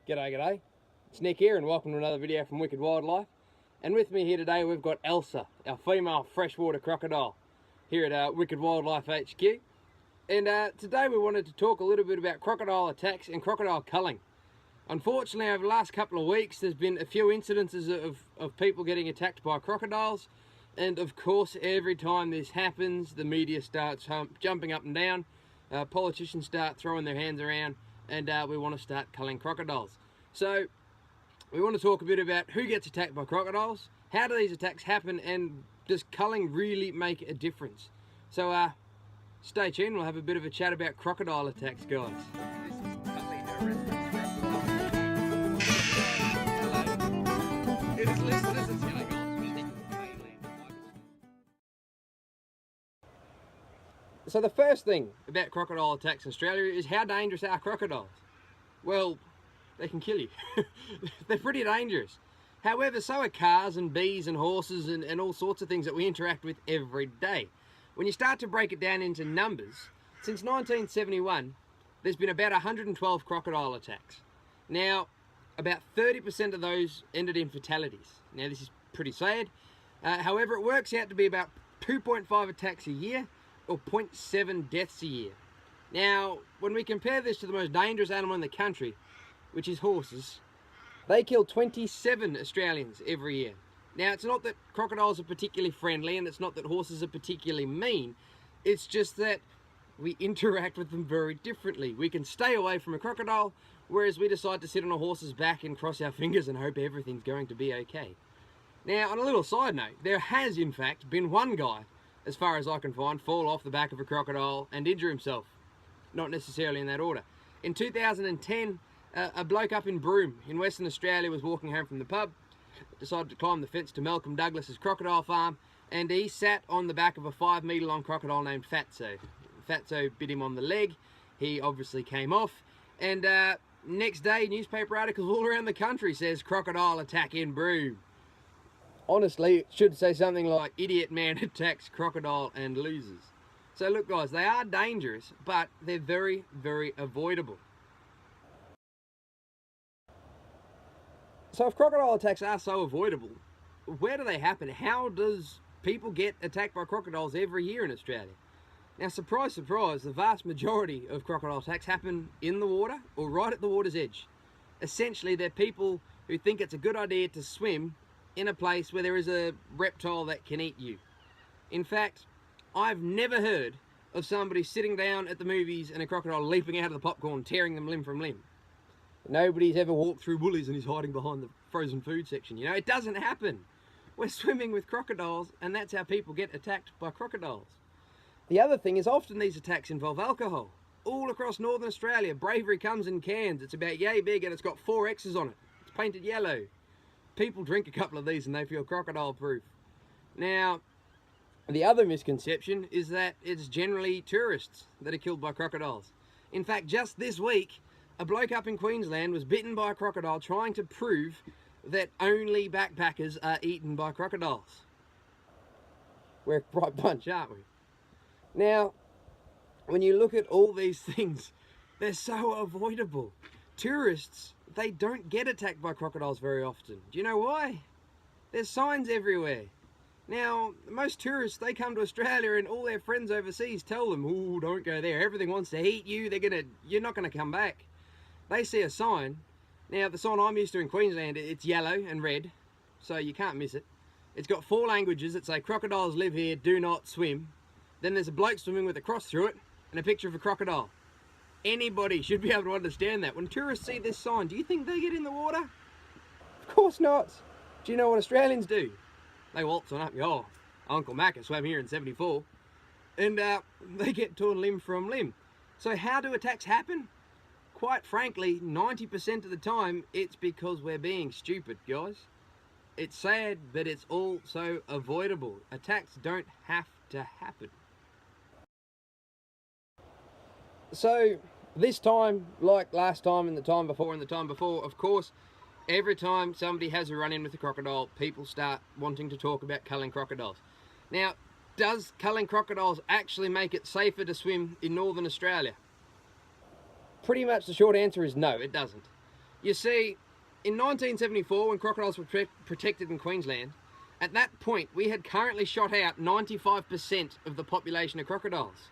G'day, g'day. It's Nick here and welcome to another video from Wicked Wildlife. And with me here today we've got Elsa, our female freshwater crocodile, here at Wicked Wildlife HQ. And today we wanted to talk a little bit about crocodile attacks and crocodile culling. Unfortunately, over the last couple of weeks there's been a few incidences of people getting attacked by crocodiles. And of course, every time this happens, the media starts jumping up and down, politicians start throwing their hands around, and we want to start culling crocodiles. So we want to talk a bit about who gets attacked by crocodiles, how do these attacks happen, and does culling really make a difference? So stay tuned, we'll have a bit of a chat about crocodile attacks, guys. So the first thing about crocodile attacks in Australia is how dangerous are crocodiles? Well, they can kill you. They're pretty dangerous. However, so are cars and bees and horses and all sorts of things that we interact with every day. When you start to break it down into numbers, since 1971, there's been about 112 crocodile attacks. Now, about 30% of those ended in fatalities. Now, this is pretty sad. However, it works out to be about 2.5 attacks a year, or 0.7 deaths a year. Now, when we compare this to the most dangerous animal in the country, which is horses, they kill 27 Australians every year. Now, it's not that crocodiles are particularly friendly, and it's not that horses are particularly mean, it's just that we interact with them very differently. We can stay away from a crocodile, whereas we decide to sit on a horse's back and cross our fingers and hope everything's going to be okay. Now, on a little side note, there has in fact been one guy, as far as I can find, fall off the back of a crocodile and injure himself. Not necessarily in that order. In 2010, a bloke up in Broome in Western Australia was walking home from the pub, decided to climb the fence to Malcolm Douglas's crocodile farm, and he sat on the back of a 5-metre long crocodile named Fatso. Fatso bit him on the leg, he obviously came off, and next day newspaper articles all around the country says crocodile attack in Broome. Honestly, it should say something like idiot man attacks crocodile and loses. So look guys, they are dangerous, but they're very, very avoidable. So if crocodile attacks are so avoidable, where do they happen? How does people get attacked by crocodiles every year in Australia? Now, surprise, surprise, the vast majority of crocodile attacks happen in the water or right at the water's edge. Essentially, they're people who think it's a good idea to swim in a place where there is a reptile that can eat you. In fact, I've never heard of somebody sitting down at the movies and a crocodile leaping out of the popcorn, tearing them limb from limb. Nobody's ever walked through Woolies and is hiding behind the frozen food section. You know, it doesn't happen. We're swimming with crocodiles, and that's how people get attacked by crocodiles. The other thing is often these attacks involve alcohol. All across Northern Australia, Bravery comes in cans. It's about yay big and it's got 4 X's on it. It's painted yellow. People drink a couple of these and they feel crocodile proof. Now, the other misconception is that it's generally tourists that are killed by crocodiles. In fact, just this week, a bloke up in Queensland was bitten by a crocodile trying to prove that only backpackers are eaten by crocodiles. We're a bright bunch, aren't we? Now, when you look at all these things, they're so avoidable. Tourists, they don't get attacked by crocodiles very often. Do you know why? There's signs everywhere. Now, most tourists, they come to Australia and all their friends overseas tell them, "Ooh, don't go there. Everything wants to eat you. You're not going to come back." They see a sign. Now, the sign I'm used to in Queensland, it's yellow and red, so you can't miss it. It's got 4 languages that say, "Crocodiles live here, do not swim." Then there's a bloke swimming with a cross through it and a picture of a crocodile. Anybody should be able to understand that. When tourists see this sign, do you think they get in the water? Of course not. Do you know what Australians do? They waltz on up. Oh, Uncle Macca swam here in 74. And they get torn limb from limb. So how do attacks happen? Quite frankly, 90% of the time, it's because we're being stupid, guys. It's sad, but it's also avoidable. Attacks don't have to happen. So this time, like last time and the time before and the time before, of course, every time somebody has a run-in with a crocodile, people start wanting to talk about culling crocodiles. Now, does culling crocodiles actually make it safer to swim in Northern Australia? Pretty much the short answer is no, it doesn't. You see, in 1974, when crocodiles were protected in Queensland, at that point we had currently shot out 95% of the population of crocodiles.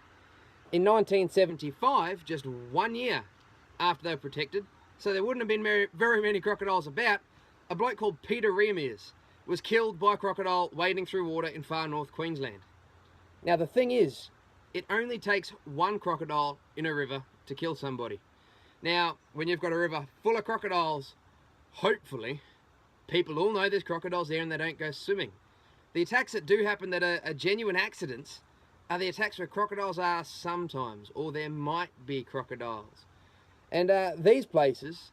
In 1975, just 1 year after they were protected, so there wouldn't have been very many crocodiles about, a bloke called Peter Reamiers was killed by a crocodile wading through water in far north Queensland. Now the thing is, it only takes one crocodile in a river to kill somebody. Now, when you've got a river full of crocodiles, hopefully, people all know there's crocodiles there and they don't go swimming. The attacks that do happen that are genuine accidents are the attacks where crocodiles are sometimes, or there might be crocodiles. And these places,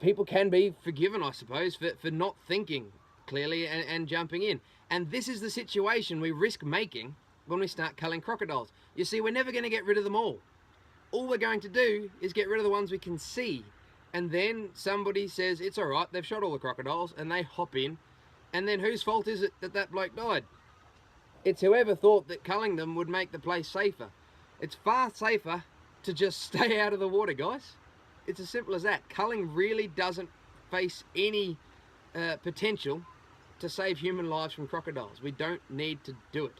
people can be forgiven, I suppose, for not thinking clearly and jumping in. And this is the situation we risk making when we start culling crocodiles. You see, we're never going to get rid of them all. All we're going to do is get rid of the ones we can see. And then somebody says, it's all right, they've shot all the crocodiles, and they hop in. And then whose fault is it that that bloke died? It's whoever thought that culling them would make the place safer. It's far safer to just stay out of the water, guys. It's as simple as that. Culling really doesn't face any potential to save human lives from crocodiles. We don't need to do it.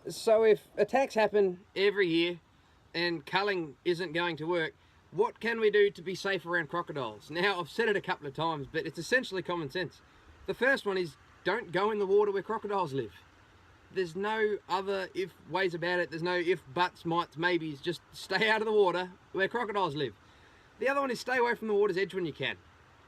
So if attacks happen every year and culling isn't going to work, what can we do to be safe around crocodiles? Now, I've said it a couple of times, but it's essentially common sense. The first one is, don't go in the water where crocodiles live. There's no other if ways about it. There's no if, buts, mights, maybes. Just stay out of the water where crocodiles live. The other one is stay away from the water's edge when you can.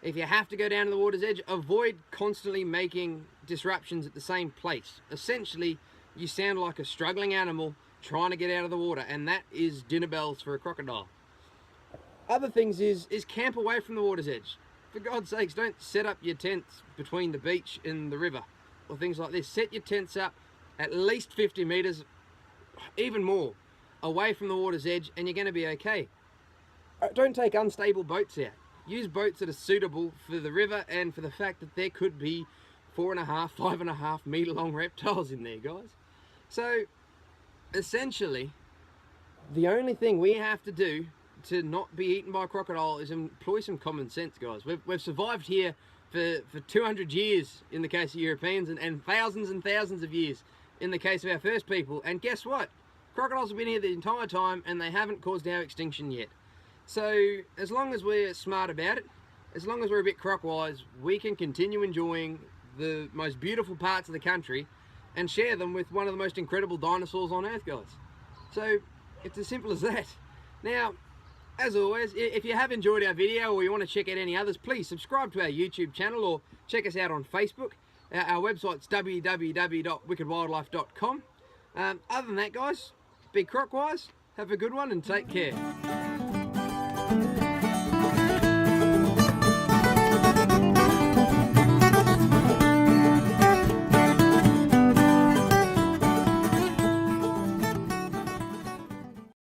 If you have to go down to the water's edge, avoid constantly making disruptions at the same place. Essentially, you sound like a struggling animal trying to get out of the water, and that is dinner bells for a crocodile. Other things is camp away from the water's edge. For God's sakes, don't set up your tents between the beach and the river or things like this. Set your tents up at least 50 meters, even more, away from the water's edge, and you're going to be okay. Don't take unstable boats out. Use boats that are suitable for the river and for the fact that there could be 4.5, 5.5 meter long reptiles in there, guys. So essentially, the only thing we have to do to not be eaten by a crocodile is employ some common sense, guys. We've survived here for 200 years in the case of Europeans, and thousands of years in the case of our first people. And guess what? Crocodiles have been here the entire time and they haven't caused our extinction yet. So as long as we're smart about it, as long as we're a bit croc-wise, we can continue enjoying the most beautiful parts of the country and share them with one of the most incredible dinosaurs on earth, guys. So it's as simple as that. Now, as always, if you have enjoyed our video or you want to check out any others, please subscribe to our YouTube channel or check us out on Facebook. Our website's www.wickedwildlife.com. Other than that, guys, be croc-wise, have a good one and take care.